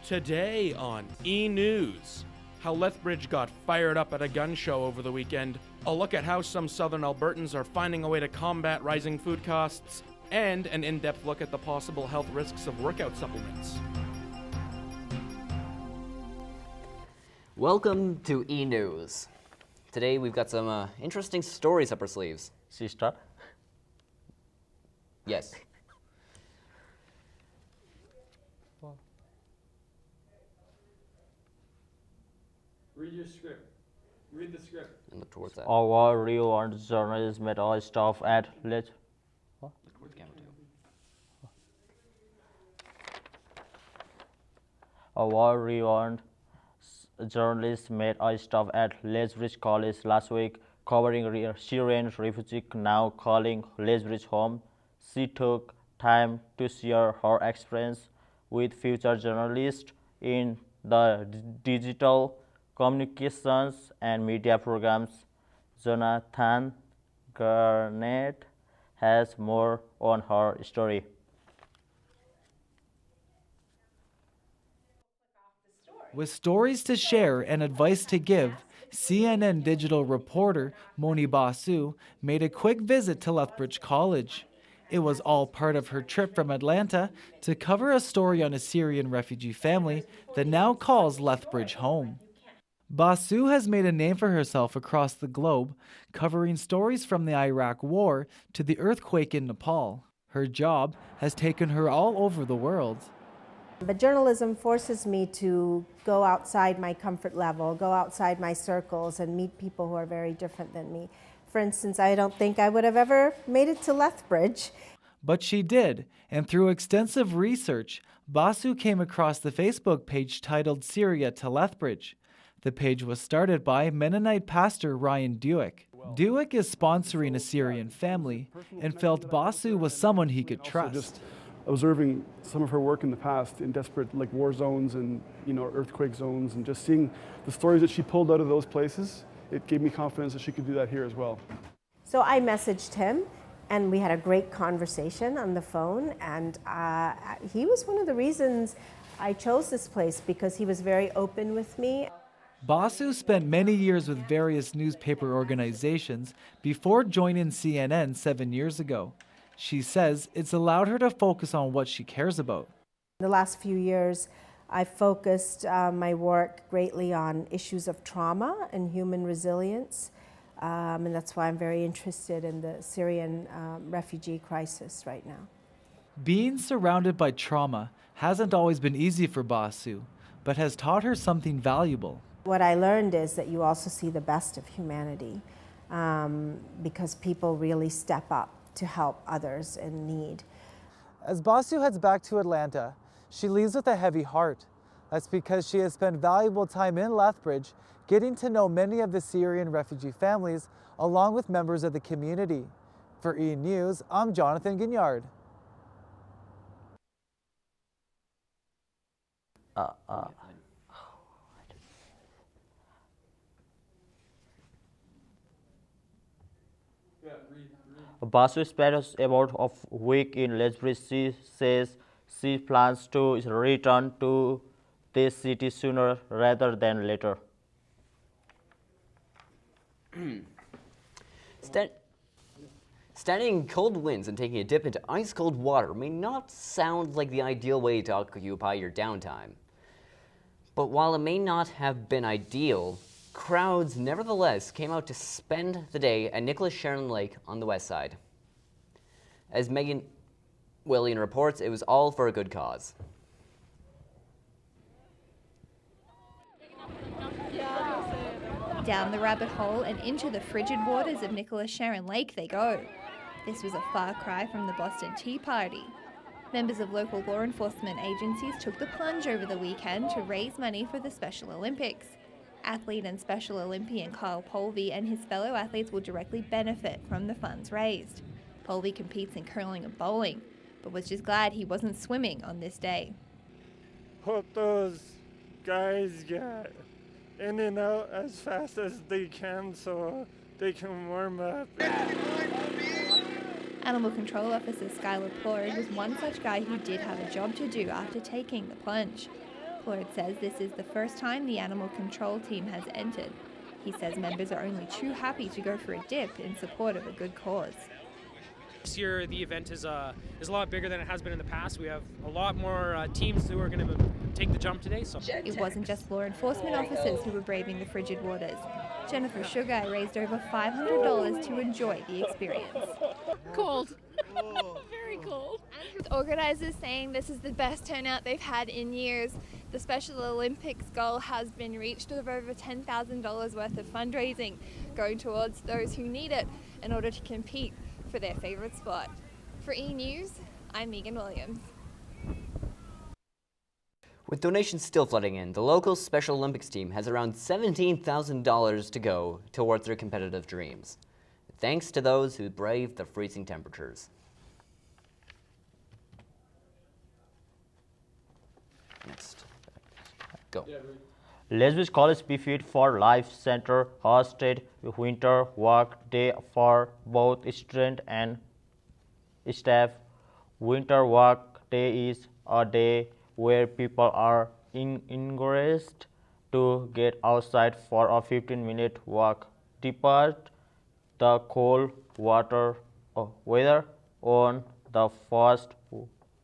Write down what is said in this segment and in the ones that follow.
Today on E! News, how Lethbridge got fired up at a gun show over the weekend, a look at how some southern Albertans are finding a way to combat rising food costs, and an in-depth look at the possible health risks of workout supplements. Welcome to E! News. Today we've got some interesting stories up our sleeves. Sister. Yes. Read your script. Read the script. And look towards that. Our real and journalists met our staff at Look towards the camera too. Our renowned journalists met our staff at Lethbridge College last week, covering Syrian refugees now calling Lethbridge home. She took time to share her experience with future journalists in the digital communications and media programs. Jonathan Garnett has more on her story. With stories to share and advice to give, CNN digital reporter Moni Basu made a quick visit to Lethbridge College. It was all part of her trip from Atlanta to cover a story on a Syrian refugee family that now calls Lethbridge home. Basu has made a name for herself across the globe, covering stories from the Iraq War to the earthquake in Nepal. Her job has taken her all over the world. But journalism forces me to go outside my comfort level, go outside my circles, and meet people who are very different than me. For instance, I don't think I would have ever made it to Lethbridge. But she did, and through extensive research, Basu came across the Facebook page titled Syria to Lethbridge. The page was started by Mennonite pastor Ryan Dewick. Dewick is sponsoring a Syrian family and felt Basu was someone he could trust. Just observing some of her work in the past in desperate war zones and earthquake zones, and just seeing the stories that she pulled out of those places, it gave me confidence that she could do that here as well. So I messaged him, and we had a great conversation on the phone, and he was one of the reasons I chose this place, because he was very open with me. Basu spent many years with various newspaper organizations before joining CNN 7 years ago. She says it's allowed her to focus on what she cares about. In the last few years, I focused my work greatly on issues of trauma and human resilience, and that's why I'm very interested in the Syrian refugee crisis right now. Being surrounded by trauma hasn't always been easy for Basu, but has taught her something valuable. What I learned is that you also see the best of humanity, because people really step up to help others in need. As Basu heads back to Atlanta, she leaves with a heavy heart. That's because she has spent valuable time in Lethbridge getting to know many of the Syrian refugee families along with members of the community. For E! News, I'm Jonathan Gignard. Basu spent about a week in Lethbridge. She says she plans to return to this city sooner rather than later. Standing in cold winds and taking a dip into ice-cold water may not sound like the ideal way to occupy your downtime. But while it may not have been ideal, crowds nevertheless came out to spend the day at Nicholas Sharon Lake on the west side. As Megan Willian reports, it was all for a good cause. Down the rabbit hole and into the frigid waters of Nicholas Sharon Lake they go. This was a far cry from the Boston Tea Party. Members of local law enforcement agencies took the plunge over the weekend to raise money for the Special Olympics. Athlete and Special Olympian Kyle Polvey and his fellow athletes will directly benefit from the funds raised. Polvey competes in curling and bowling, but was just glad he wasn't swimming on this day. Hope those guys get in and out as fast as they can so they can warm up. Animal Control Officer Skylar Plourde was one such guy who did have a job to do after taking the plunge. Floyd says this is the first time the animal control team has entered. He says members are only too happy to go for a dip in support of a good cause. This year the event is a lot bigger than it has been in the past. We have a lot more teams who are going to take the jump today. So it wasn't just law enforcement officers who were braving the frigid waters. Jennifer Sugar raised over $500 to enjoy the experience. Cold. Very cold. The organisers saying this is the best turnout they've had in years. The Special Olympics goal has been reached with over $10,000 worth of fundraising going towards those who need it in order to compete for their favourite sport. For E! News, I'm Megan Williams. With donations still flooding in, the local Special Olympics team has around $17,000 to go towards their competitive dreams, thanks to those who braved the freezing temperatures. Next. Go. Lethbridge College Be-Fit for Life Center hosted Winter Walk Day for both students and staff. Winter Walk Day is a day where people are encouraged to get outside for a 15-minute walk. Despite the cold weather on the first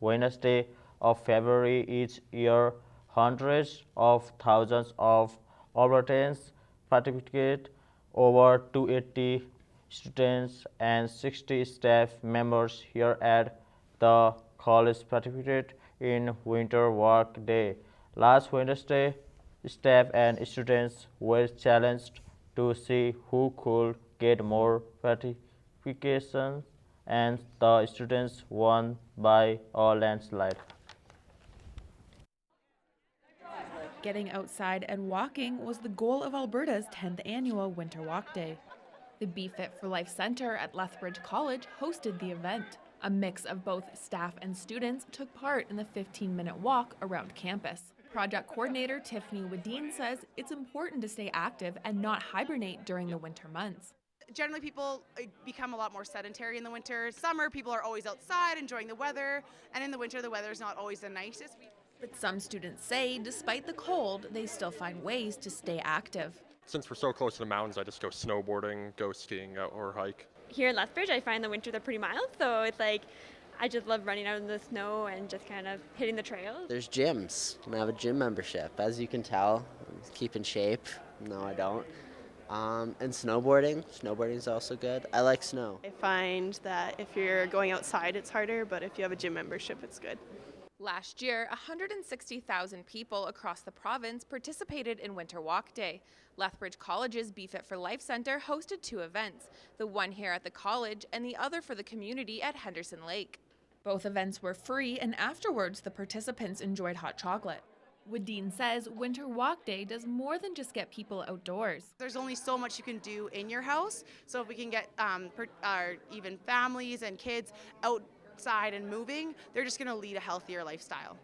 Wednesday of February each year, hundreds of thousands of Albertans participate. Over 280 students and 60 staff members here at the college participated in Winter Walk Day. Last Wednesday, staff and students were challenged to see who could get more participation, and the students won by a landslide. Getting outside and walking was the goal of Alberta's 10th annual Winter Walk Day. The Be-Fit for Life Center at Lethbridge College hosted the event. A mix of both staff and students took part in the 15-minute walk around campus. Project coordinator Tiffany Wadeen says it's important to stay active and not hibernate during the winter months. Generally, people become a lot more sedentary in the winter. Summer, people are always outside enjoying the weather, and in the winter, the weather is not always the nicest. But some students say, despite the cold, they still find ways to stay active. Since we're so close to the mountains, I just go snowboarding, go skiing, or hike. Here in Lethbridge, I find the winter they're pretty mild, so it's like I just love running out in the snow and just kind of hitting the trails. There's gyms, and I have a gym membership. As you can tell, I keep in shape. No, I don't. And snowboarding. Snowboarding is also good. I like snow. I find that if you're going outside, it's harder, but if you have a gym membership, it's good. Last year, 160,000 people across the province participated in Winter Walk Day. Lethbridge College's Be-Fit for Life Center hosted two events, the one here at the college and the other for the community at Henderson Lake. Both events were free, and afterwards the participants enjoyed hot chocolate. Wadeen says Winter Walk Day does more than just get people outdoors. There's only so much you can do in your house, so if we can get even families and kids outside and moving, they're just going to lead a healthier lifestyle.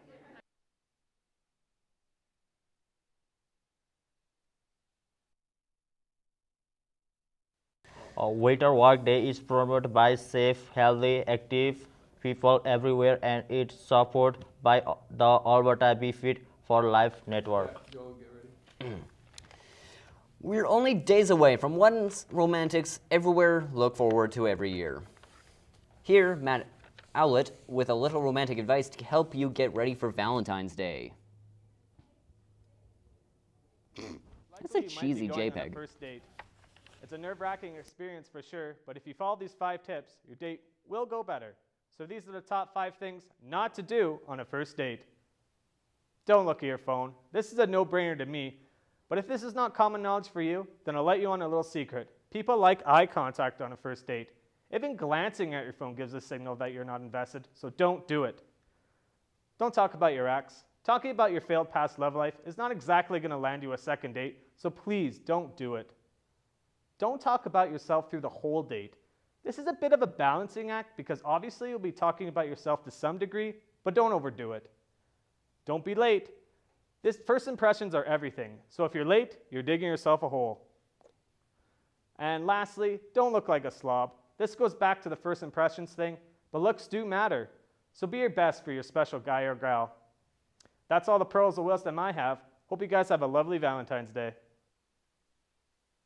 Winter Walk Day is promoted by safe, healthy, active people everywhere, and it's supported by the Alberta Be-Fit for Life Network. We're only days away from what romantics everywhere look forward to every year. Here, Matt Owlett with a little romantic advice to help you get ready for Valentine's Day. That's a cheesy JPEG. First date. It's a nerve-wracking experience for sure, but if you follow these 5 tips, your date will go better. So these are the top 5 things not to do on a first date. Don't look at your phone. This is a no-brainer to me, but if this is not common knowledge for you, then I'll let you on a little secret. People like eye contact on a first date. Even glancing at your phone gives a signal that you're not invested, so don't do it. Don't talk about your ex. Talking about your failed past love life is not exactly going to land you a second date, so please don't do it. Don't talk about yourself through the whole date. This is a bit of a balancing act because obviously you'll be talking about yourself to some degree, but don't overdo it. Don't be late. First impressions are everything, so if you're late, you're digging yourself a hole. And lastly, don't look like a slob. This goes back to the first impressions thing, but looks do matter. So be your best for your special guy or gal. That's all the pearls of wisdom I have. Hope you guys have a lovely Valentine's Day.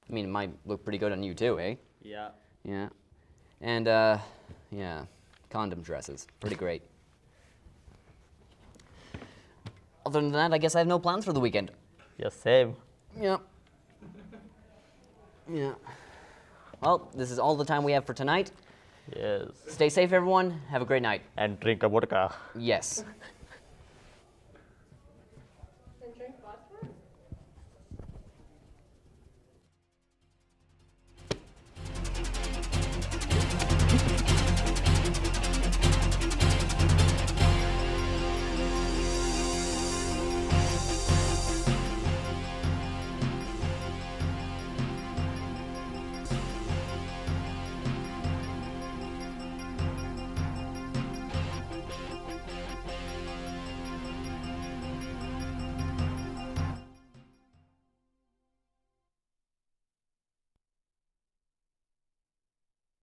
I mean, it might look pretty good on you too, eh? Yeah. Yeah. And, yeah, condom dresses. Pretty great. Other than that, I guess I have no plans for the weekend. Yeah, same. Yeah. Yeah. Well, this is all the time we have for tonight. Yes. Stay safe, everyone. Have a great night. And drink a vodka. Yes.